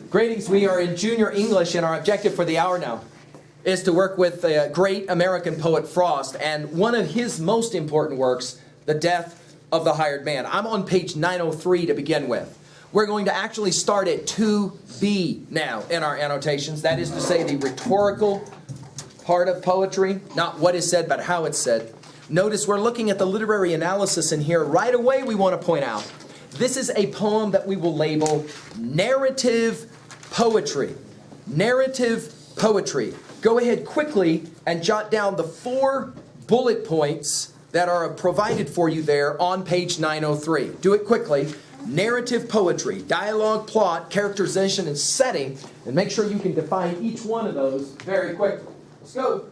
Greetings. We are in junior English, and our objective for the hour now is to work with the great American poet Frost and one of his most important works, The Death of the Hired Man. I'm on page 903 to begin with. We're going to actually start at 2b now in our annotations. That is to say, the rhetorical part of poetry, not what is said, but how it's said. Notice we're looking at the literary analysis in here. Right away, we want to point out this is a poem that we will label narrative poetry. Narrative poetry. Go ahead quickly and jot down the 4 bullet points that are provided for you there on page 903. Do it quickly. Narrative poetry, dialogue, plot, characterization, and setting. And make sure you can define each one of those very quickly. Let's go.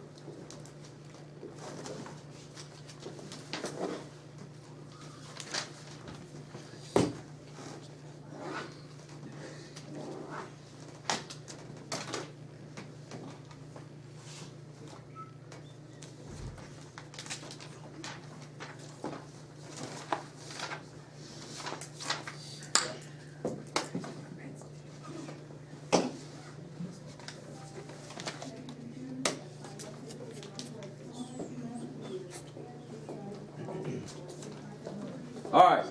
All right,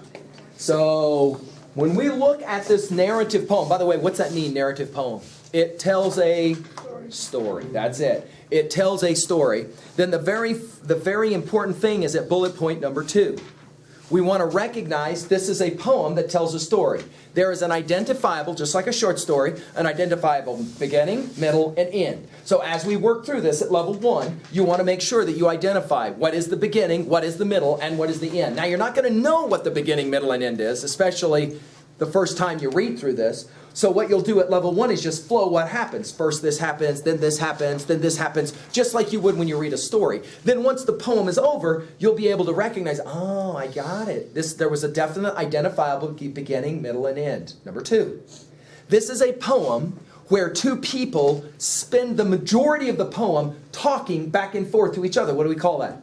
so when we look at this narrative poem, by the way, what's that mean, narrative poem? It tells a story. That's it. It tells a story. Then the very important thing is at bullet point number 2. We want to recognize this is a poem that tells a story. There is an identifiable, just like a short story, an identifiable beginning, middle, and end. So as we work through this at level 1, you want to make sure that you identify what is the beginning, what is the middle, and what is the end. Now, you're not going to know what the beginning, middle, and end is, especially the first time you read through this. So what you'll do at level 1 is just flow what happens. First this happens, then this happens, then this happens, just like you would when you read a story. Then once the poem is over, you'll be able to recognize, oh, I got it. There was a definite identifiable beginning, middle, and end. Number 2, this is a poem where 2 people spend the majority of the poem talking back and forth to each other. What do we call that?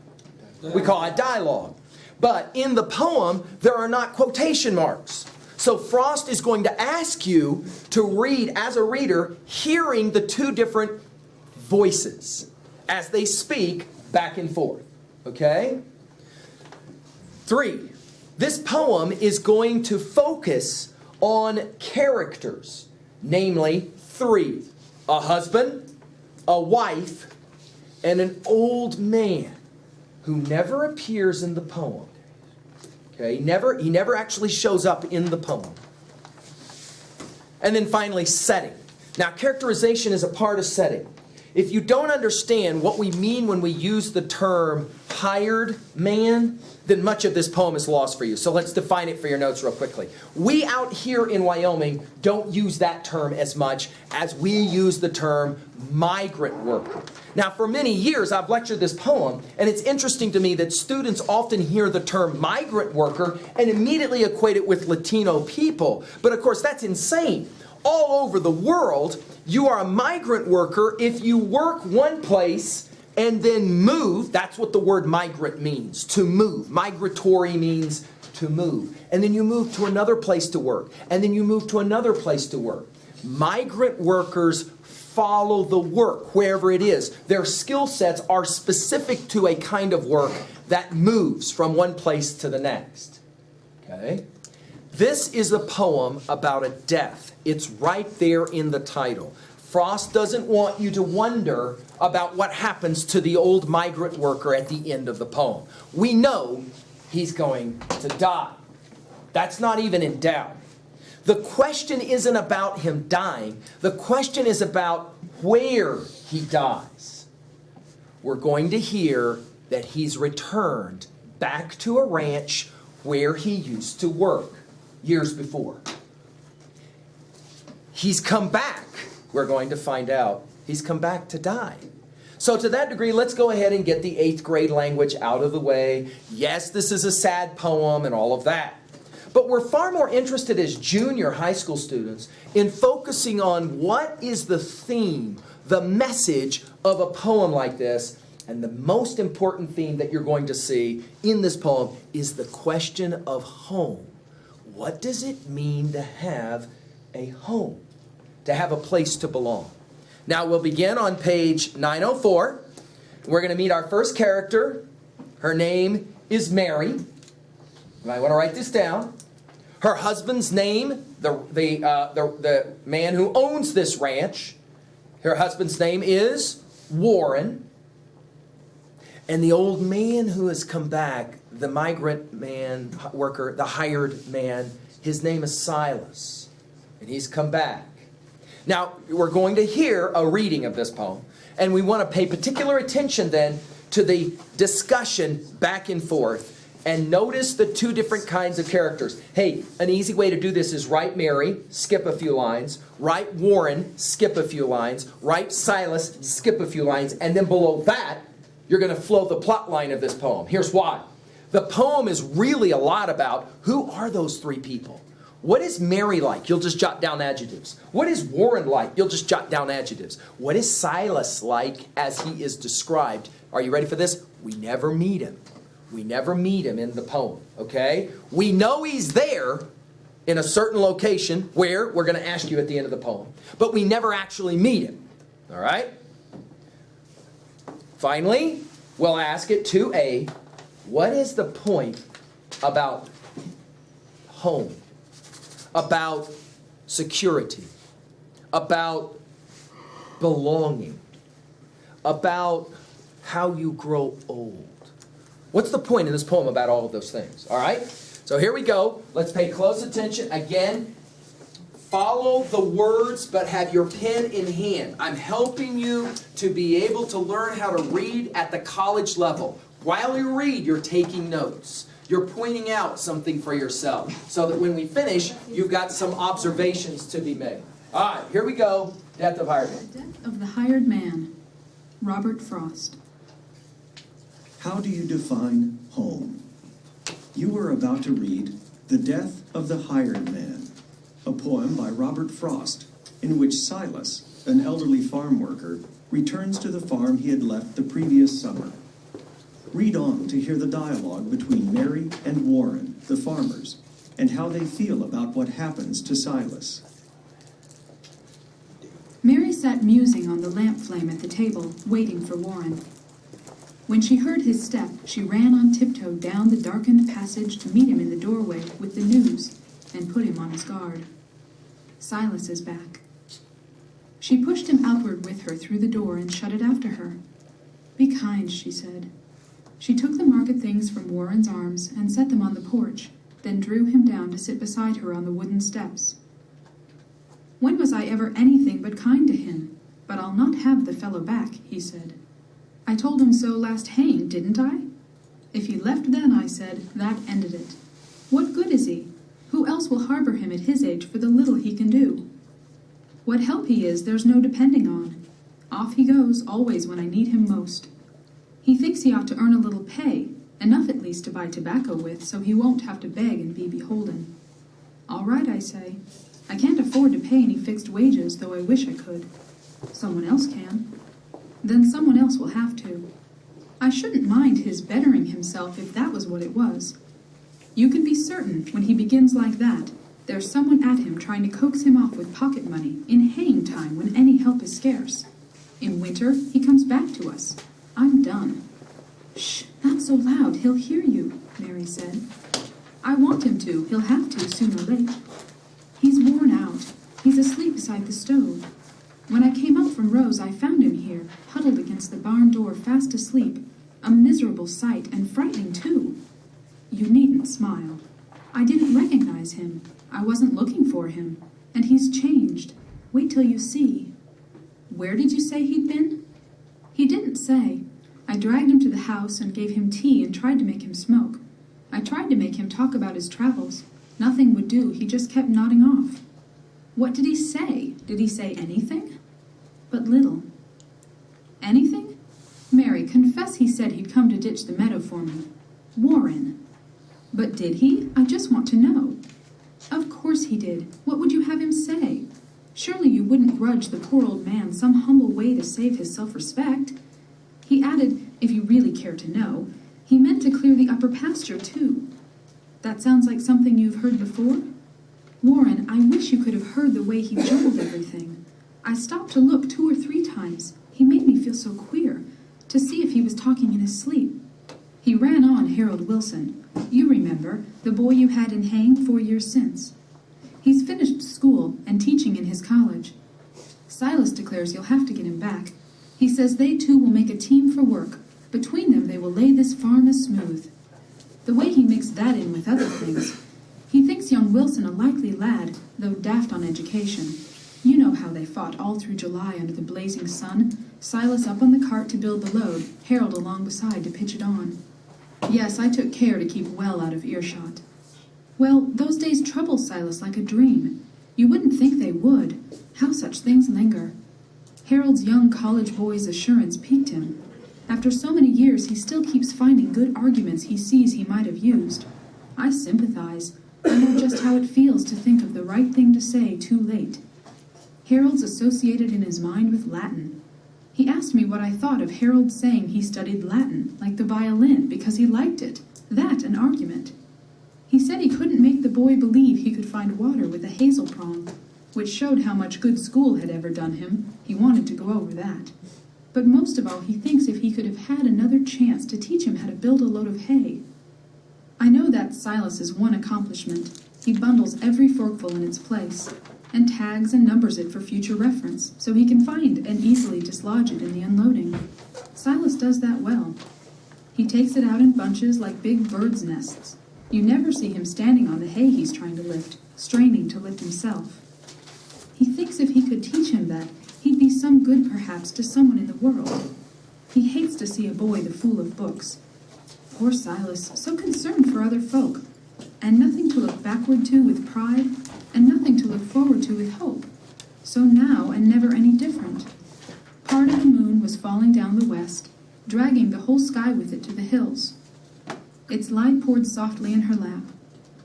We call it dialogue. But in the poem, there are not quotation marks. So Frost is going to ask you to read, as a reader, hearing the 2 different voices as they speak back and forth. Okay? 3, this poem is going to focus on characters, namely 3. A husband, a wife, and an old man who never appears in the poem. Okay, he never actually shows up in the poem. And then finally, setting. Now, characterization is a part of setting. If you don't understand what we mean when we use the term hired man, then much of this poem is lost for you. So let's define it for your notes real quickly. We out here in Wyoming don't use that term as much as we use the term migrant worker. Now, for many years, I've lectured this poem, and it's interesting to me that students often hear the term migrant worker and immediately equate it with Latino people. But of course, that's insane. All over the world, you are a migrant worker if you work one place and then move. That's what the word migrant means, to move. Migratory means to move. And then you move to another place to work. And then you move to another place to work. Migrant workers follow the work wherever it is. Their skill sets are specific to a kind of work that moves from one place to the next. Okay? This is a poem about a death. It's right there in the title. Frost doesn't want you to wonder about what happens to the old migrant worker at the end of the poem. We know he's going to die. That's not even in doubt. The question isn't about him dying. The question is about where he dies. We're going to hear that he's returned back to a ranch where he used to work years before. He's come back. We're going to find out he's come back to die. So to that degree, let's go ahead and get the 8th grade language out of the way. Yes, this is a sad poem and all of that. But we're far more interested as junior high school students in focusing on what is the theme, the message of a poem like this. And the most important theme that you're going to see in this poem is the question of home. What does it mean to have a home? to have a place to belong. Now we'll begin on page 904. We're going to meet our first character. Her name is Mary. You might want to write this down. Her husband's name, the man who owns this ranch, her husband's name is Warren. And the old man who has come back, the migrant man, worker, the hired man, his name is Silas. And he's come back. Now, we're going to hear a reading of this poem. And we want to pay particular attention then to the discussion back and forth. And notice the two different kinds of characters. Hey, an easy way to do this is write Mary, skip a few lines. Write Warren, skip a few lines. Write Silas, skip a few lines. And then below that, you're going to flow the plot line of this poem. Here's why. The poem is really a lot about who are those three people. What is Mary like? You'll just jot down adjectives. What is Warren like? You'll just jot down adjectives. What is Silas like as he is described? Are you ready for this? We never meet him. We never meet him in the poem, okay? We know he's there in a certain location where we're going to ask you at the end of the poem. But we never actually meet him, all right? Finally, we'll ask it 2A. What is the point about home? About security? About belonging? About how you grow old? What's the point in this poem about all of those things? All right? So here we go. Let's pay close attention. Again, follow the words, but have your pen in hand. I'm helping you to be able to learn how to read at the college level. While you read, you're taking notes. You're pointing out something for yourself so that when we finish, you've got some observations to be made. All right, here we go. Death of Hired Man. The Death of the Hired Man, Robert Frost. How do you define home? You are about to read The Death of the Hired Man, a poem by Robert Frost, in which Silas, an elderly farm worker, returns to the farm he had left the previous summer. Read on to hear the dialogue between Mary and Warren, the farmers, and how they feel about what happens to Silas. Mary sat musing on the lamp flame at the table, waiting for Warren. When she heard his step, she ran on tiptoe down the darkened passage to meet him in the doorway with the news and put him on his guard. Silas is back. She pushed him outward with her through the door and shut it after her. Be kind, she said. She took the market things from Warren's arms and set them on the porch, then drew him down to sit beside her on the wooden steps. When was I ever anything but kind to him? But I'll not have the fellow back, he said. I told him so last haying, didn't I? If he left then, I said, that ended it. What good is he? Who else will harbor him at his age for the little he can do? What help he is, there's no depending on. Off he goes, always when I need him most. He thinks he ought to earn a little pay, enough at least to buy tobacco with, so he won't have to beg and be beholden. All right, I say. I can't afford to pay any fixed wages, though I wish I could. Someone else can. Then someone else will have to. I shouldn't mind his bettering himself if that was what it was. You can be certain, when he begins like that, there's someone at him trying to coax him off with pocket money in haying time when any help is scarce. In winter, he comes back to us. I'm done. Shh, not so loud, he'll hear you, Mary said. I want him to, he'll have to soon or late. He's worn out. He's asleep beside the stove. When I came up from Rose, I found him here, huddled against the barn door, fast asleep. A miserable sight, and frightening, too. You needn't smile. I didn't recognize him. I wasn't looking for him. And he's changed. Wait till you see. Where did you say he'd been? He didn't say. I dragged him to the house and gave him tea and tried to make him smoke. I tried to make him talk about his travels. Nothing would do. He just kept nodding off. What did he say? Did he say anything? But little. Anything? Mary, confess he said he'd come to ditch the meadow for me. Warren. But did he? I just want to know. Of course he did. What would you have him say? Surely you wouldn't grudge the poor old man some humble way to save his self-respect. He added, if you really care to know, he meant to clear the upper pasture, too. That sounds like something you've heard before? Warren, I wish you could have heard the way he jumbled everything. I stopped to look 2 or 3 times. He made me feel so queer, to see if he was talking in his sleep. He ran on Harold Wilson. You remember, the boy you had in hang 4 years since. He's finished school and teaching in his college. Silas declares you'll have to get him back. He says they two will make a team for work. Between them, they will lay this farm as smooth. The way he mixed that in with other things. He thinks young Wilson a likely lad, though daft on education. You know how they fought all through July under the blazing sun, Silas up on the cart to build the load, Harold along beside to pitch it on. Yes, I took care to keep well out of earshot. Well, those days trouble Silas like a dream. You wouldn't think they would. How such things linger. Harold's young college boy's assurance piqued him. After so many years, he still keeps finding good arguments he sees he might have used. I sympathize. I know just how it feels to think of the right thing to say too late. Harold's associated in his mind with Latin. He asked me what I thought of Harold saying he studied Latin, like the violin, because he liked it. That an argument. He said he couldn't make the boy believe he could find water with a hazel prong, which showed how much good school had ever done him. He wanted to go over that. But most of all, he thinks if he could have had another chance to teach him how to build a load of hay. I know that's Silas's one accomplishment. He bundles every forkful in its place, and tags and numbers it for future reference, so he can find and easily dislodge it in the unloading. Silas does that well. He takes it out in bunches like big birds' nests. You never see him standing on the hay he's trying to lift, straining to lift himself. He thinks if he could teach him that, he'd be some good perhaps to someone in the world. He hates to see a boy the fool of books. Poor Silas, so concerned for other folk, and nothing to look backward to with pride, and nothing to look forward to with hope. So now and never any different. Part of the moon was falling down the west, dragging the whole sky with it to the hills. Its light poured softly in her lap.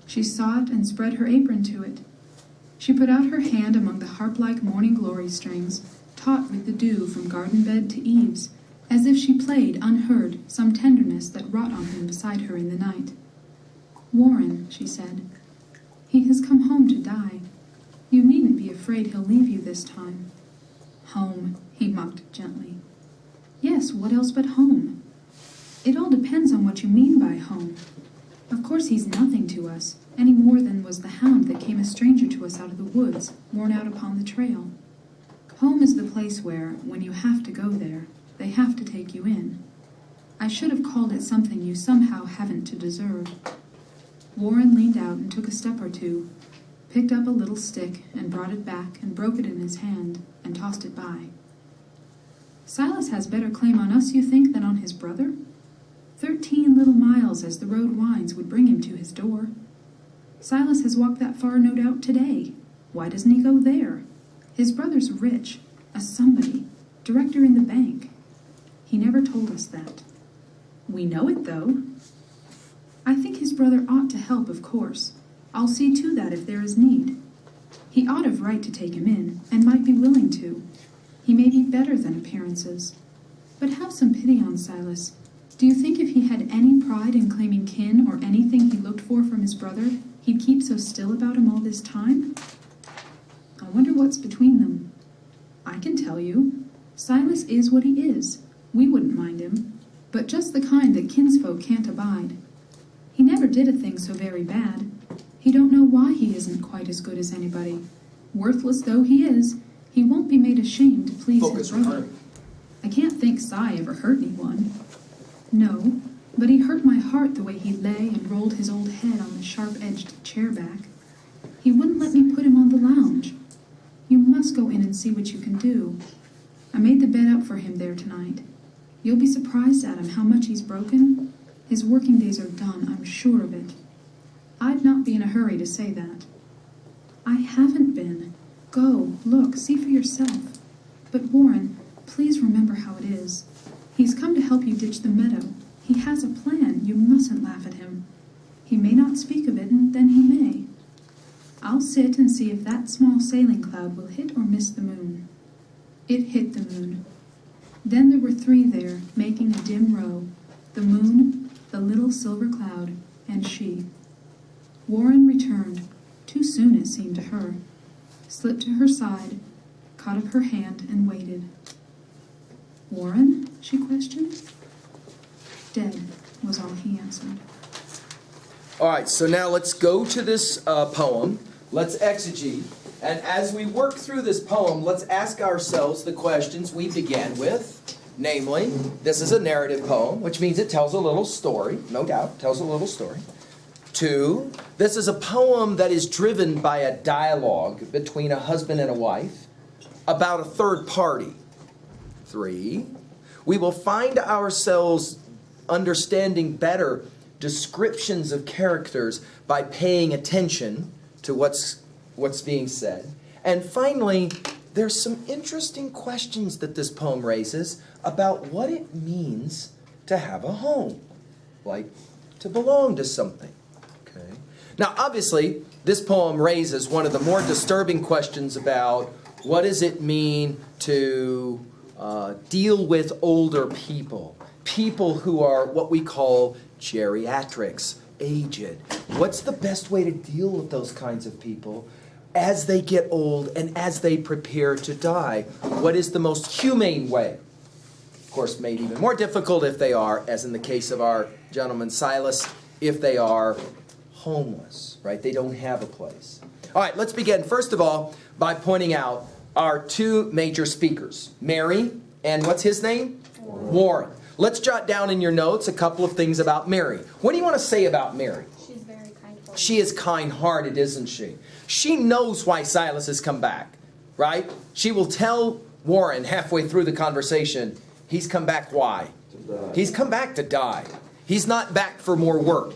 She saw it and spread her apron to it. She put out her hand among the harp-like morning glory strings, taut with the dew from garden bed to eaves, as if she played, unheard, some tenderness that wrought on him beside her in the night. "Warren," she said, "he has come home to die. You needn't be afraid he'll leave you this time." "Home," he mocked gently. "Yes, what else but home? It all depends on what you mean by home. Of course he's nothing to us, any more than was the hound that came a stranger to us out of the woods, worn out upon the trail. Home is the place where, when you have to go there, they have to take you in. I should have called it something you somehow haven't to deserve." Warren leaned out and took a step or two, picked up a little stick and brought it back and broke it in his hand and tossed it by. "Silas has better claim on us, you think, than on his brother? 13 little miles as the road winds would bring him to his door. Silas has walked that far, no doubt, today. Why doesn't he go there? His brother's rich, a somebody, director in the bank. He never told us that. We know it, though. I think his brother ought to help, of course. I'll see to that if there is need. He ought of right to take him in, and might be willing to. He may be better than appearances. But have some pity on Silas. Do you think if he had any pride in claiming kin or anything he looked for from his brother, he'd keep so still about him all this time? I wonder what's between them. I can tell you. Silas is what he is. We wouldn't mind him, but just the kind that kinsfolk can't abide. He never did a thing so very bad. He don't know why he isn't quite as good as anybody. Worthless though he is, he won't be made ashamed to please his brother. I can't think Si ever hurt anyone. No, but he hurt my heart the way he lay and rolled his old head on the sharp-edged chair back. He wouldn't let me put him on the lounge. You must go in and see what you can do. I made the bed up for him there tonight. You'll be surprised at him how much he's broken. His working days are done, I'm sure of it. I'd not be in a hurry to say that. I haven't been. Go, look, see for yourself. But Warren, please remember how it is. He's come to help you ditch the meadow. He has a plan. You mustn't laugh at him. He may not speak of it, and then he may. I'll sit and see if that small sailing cloud will hit or miss the moon. It hit the moon. Then there were 3 there, making a dim row. The moon, the little silver cloud, and she. Warren returned, too soon it seemed to her, slipped to her side, caught up her hand, and waited. "Warren?" she questioned. "Dead," was all he answered. All right, so now let's go to this poem. Let's exegete. And as we work through this poem, let's ask ourselves the questions we began with. Namely, this is a narrative poem, which means it tells a little story, no doubt, tells a little story. 2, this is a poem that is driven by a dialogue between a husband and a wife about a third party. 3, we will find ourselves understanding better descriptions of characters by paying attention to what's being said. And finally, there's some interesting questions that this poem raises about what it means to have a home, like to belong to something. Okay. Now, obviously, this poem raises one of the more disturbing questions about what does it mean to deal with older people, people who are what we call geriatrics, aged. What's the best way to deal with those kinds of people as they get old and as they prepare to die? What is the most humane way? Of course, made even more difficult if they are, as in the case of our gentleman Silas, if they are homeless, right? They don't have a place. All right, let's begin, first of all, by pointing out our two major speakers, Mary and what's his name? Warren. Let's jot down in your notes a couple of things about Mary. What do you want to say about Mary? She's very kind-hearted. She is kind-hearted, isn't she? She knows why Silas has come back, right? She will tell Warren halfway through the conversation, he's come back why? He's come back to die. He's not back for more work,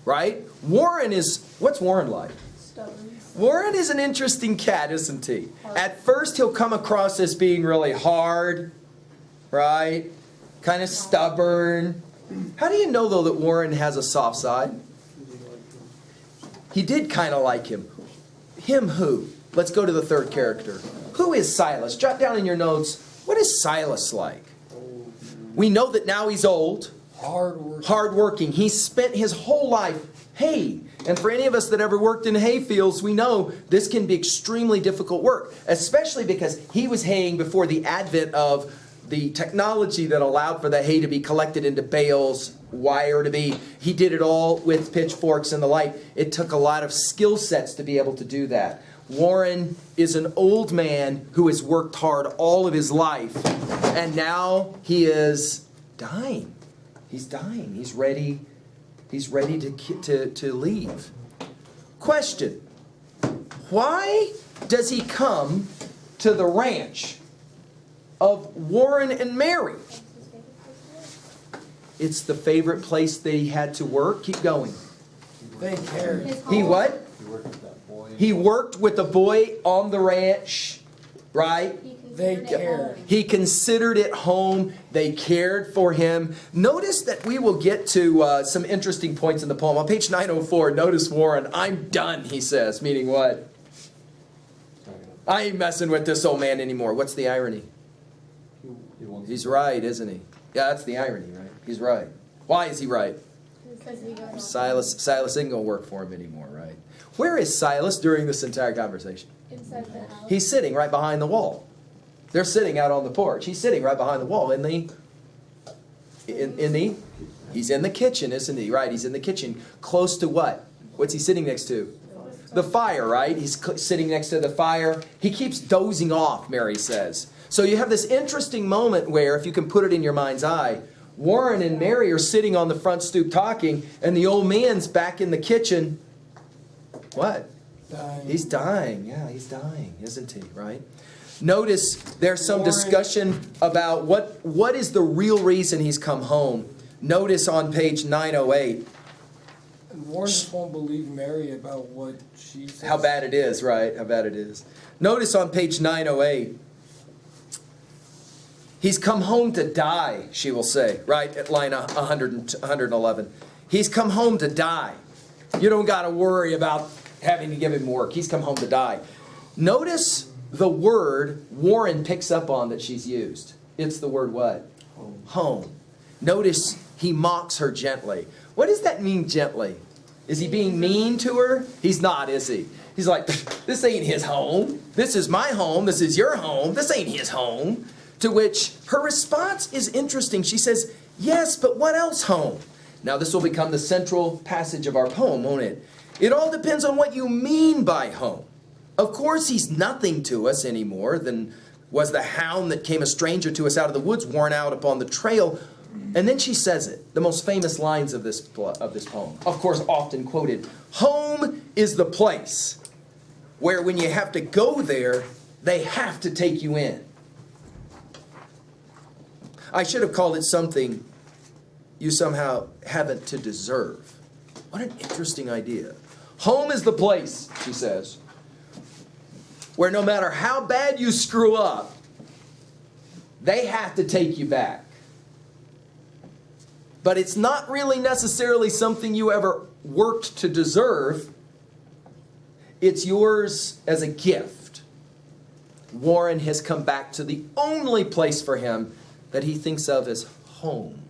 right? Warren is, what's Warren like? Stubborn. Warren is an interesting cat, isn't he? At first he'll come across as being really hard, right? Kind of stubborn. How do you know, though, that Warren has a soft side? He did kind of like him. Him who? Let's go to the third character. Who is Silas? Jot down in your notes, what is Silas like? We know that now he's old. Hard-working. He spent his whole life haying. And for any of us that ever worked in hay fields, we know this can be extremely difficult work, especially because he was haying before the advent of the technology that allowed for the hay to be collected into bales, wire to be. He did it all with pitchforks and the like. It took a lot of skill sets to be able to do that. Warren is an old man who has worked hard all of his life, and now he is dying. He's dying. He's ready to leave. Question: why does he come to the ranch of Warren and Mary? It's the favorite place they had to work. Keep going. They cared. He what? He worked with a boy on the ranch, right? They cared. He considered it home. They cared for him. Notice that we will get to some interesting points in the poem. On page 904, notice Warren, I'm done, he says. Meaning what? I ain't messing with this old man anymore. What's the irony? He's right, isn't he? Yeah, that's the irony, right? He's right. Why is he right? Because he goes Silas isn't going to work for him anymore, right? Where is Silas during this entire conversation? inside the house. He's sitting right behind the wall. They're sitting out on the porch. He's sitting right behind the wall. He's in the kitchen, isn't he? Right, he's in the kitchen. Close to what? What's he sitting next to? The fire, right? He's sitting next to the fire. He keeps dozing off, Mary says. So you have this interesting moment where, if you can put it in your mind's eye, Warren and Mary are sitting on the front stoop talking, and the old man's back in the kitchen. What? Dying. He's dying. Yeah, he's dying, isn't he? Right? Notice there's some discussion about what is the real reason he's come home. Notice on page 908 And Warren just won't believe Mary about what she says. how bad it is, right? How bad it is. Notice on page 908, he's come home to die, she will say, right? At line 111. He's come home to die. You don't got to worry about having to give him work. He's come home to die. Notice the word Warren picks up on that she's used. It's the word what? Home. Notice he mocks her gently. What does that mean, gently? Is he being mean to her? He's not, is he? He's like, this ain't his home. This is my home. This is your home. This ain't his home. To which her response is interesting. She says, yes, but what else home? Now this will become the central passage of our poem, won't it? It all depends on what you mean by home. Of course he's nothing to us any more than was the hound that came a stranger to us out of the woods, worn out upon the trail. And then she says it, the most famous lines of this poem, of course often quoted. Home is the place where when you have to go there, they have to take you in. I should have called it something you somehow haven't to deserve. What an interesting idea. Home is the place, she says, where no matter how bad you screw up, they have to take you back. But it's not really necessarily something you ever worked to deserve. It's yours as a gift. Warren has come back to the only place for him that he thinks of as home.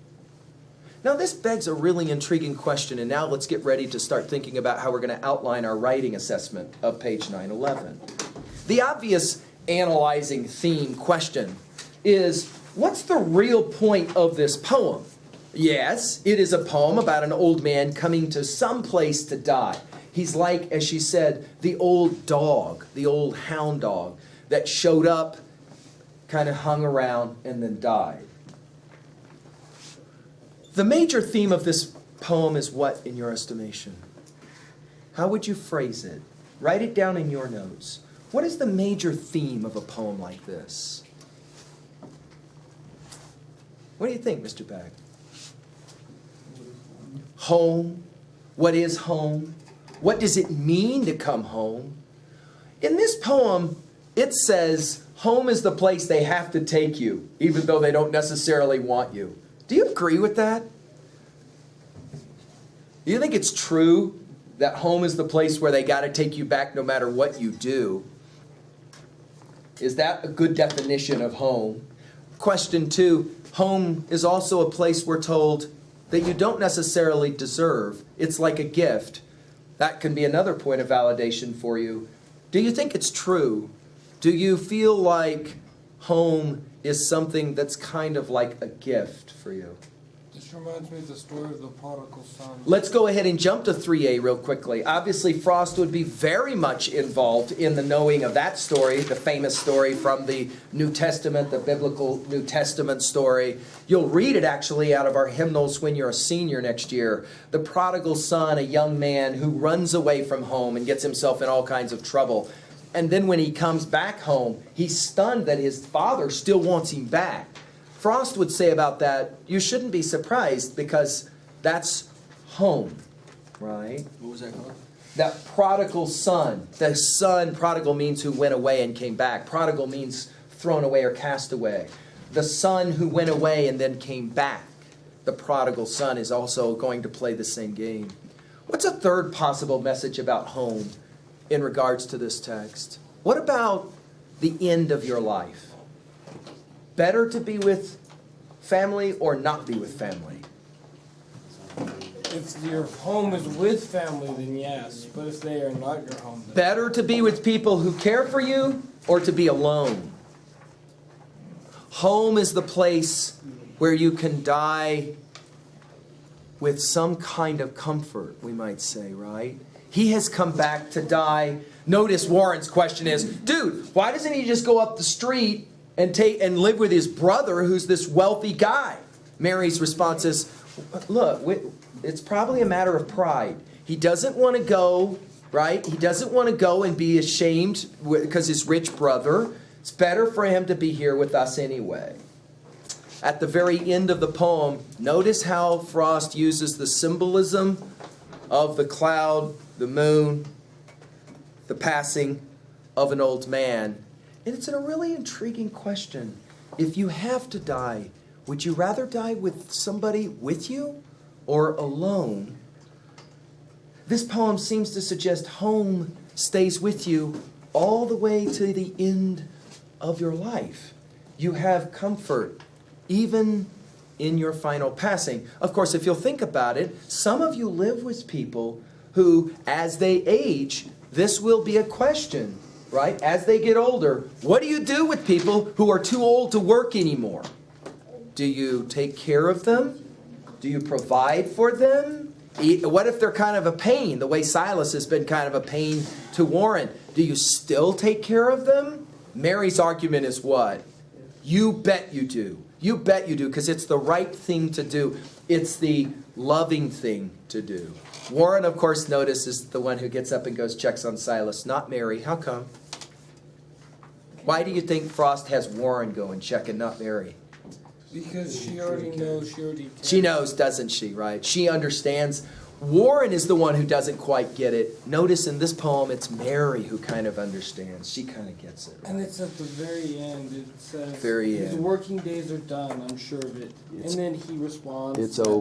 Now this begs a really intriguing question, and now let's get ready to start thinking about how we're going to outline our writing assessment of page 911. The obvious analyzing theme question is, what's the real point of this poem? Yes, it is a poem about an old man coming to some place to die. He's like, as she said, the old dog, the old hound dog that showed up, kind of hung around, and then died. The major theme of this poem is what, in your estimation? How would you phrase it? Write it down in your notes. What is the major theme of a poem like this? What do you think, Mr. Bagg? Home. What is home? What does it mean to come home? In this poem, it says, home is the place they have to take you, even though they don't necessarily want you. Do you agree with that? Do you think it's true that home is the place where they got to take you back no matter what you do? Is that a good definition of home? Question 2, home is also a place we're told that you don't necessarily deserve. It's like a gift. That can be another point of validation for you. Do you think it's true? Do you feel like home is something that's kind of like a gift for you? This reminds me of the story of the prodigal son. Let's go ahead and jump to 3A real quickly. Obviously, Frost would be very much involved in the knowing of that story, the famous story from the New Testament, the biblical New Testament story. You'll read it actually out of our hymnals when you're a senior next year. The prodigal son, a young man who runs away from home and gets himself in all kinds of trouble. And then when he comes back home, he's stunned that his father still wants him back. Frost would say about that, you shouldn't be surprised because that's home, right? What was that called? That prodigal son. The son, prodigal means who went away and came back. Prodigal means thrown away or cast away. The son who went away and then came back. The prodigal son is also going to play the same game. What's a third possible message about home in regards to this text? What about the end of your life? Better to be with family or not be with family? If your home is with family, then yes. But if they are not your home, then Better to be with people who care for you or to be alone? Home is the place where you can die with some kind of comfort, we might say, right? He has come back to die. Notice Warren's question is, dude, why doesn't he just go up the street and live with his brother who's this wealthy guy? Mary's response is, look, it's probably a matter of pride. He doesn't want to go, right? He doesn't want to go and be ashamed because his rich brother. It's better for him to be here with us anyway. At the very end of the poem, notice how Frost uses the symbolism of the cloud, the moon, the passing of an old man. And it's a really intriguing question. If you have to die, would you rather die with somebody with you or alone? This poem seems to suggest home stays with you all the way to the end of your life. You have comfort, even in your final passing. Of course, if you'll think about it, some of you live with people who, as they age, this will be a question, right? As they get older, what do you do with people who are too old to work anymore? Do you take care of them? Do you provide for them? What if they're kind of a pain, the way Silas has been kind of a pain to Warren? Do you still take care of them? Mary's argument is what? You bet you do. You bet you do, because it's the right thing to do. It's the loving thing to do. Warren, of course, notices the one who gets up and goes checks on Silas, not Mary. How come? Why do you think Frost has Warren go and check and not Mary? Because she already knows, she already cares. She knows, doesn't she, right? She understands. Warren is the one who doesn't quite get it. Notice in this poem, it's Mary who kind of understands. She kind of gets it. Right? And it's at the very end. It says, Very his end. working days are done, I'm sure of it. And then he responds, It's over.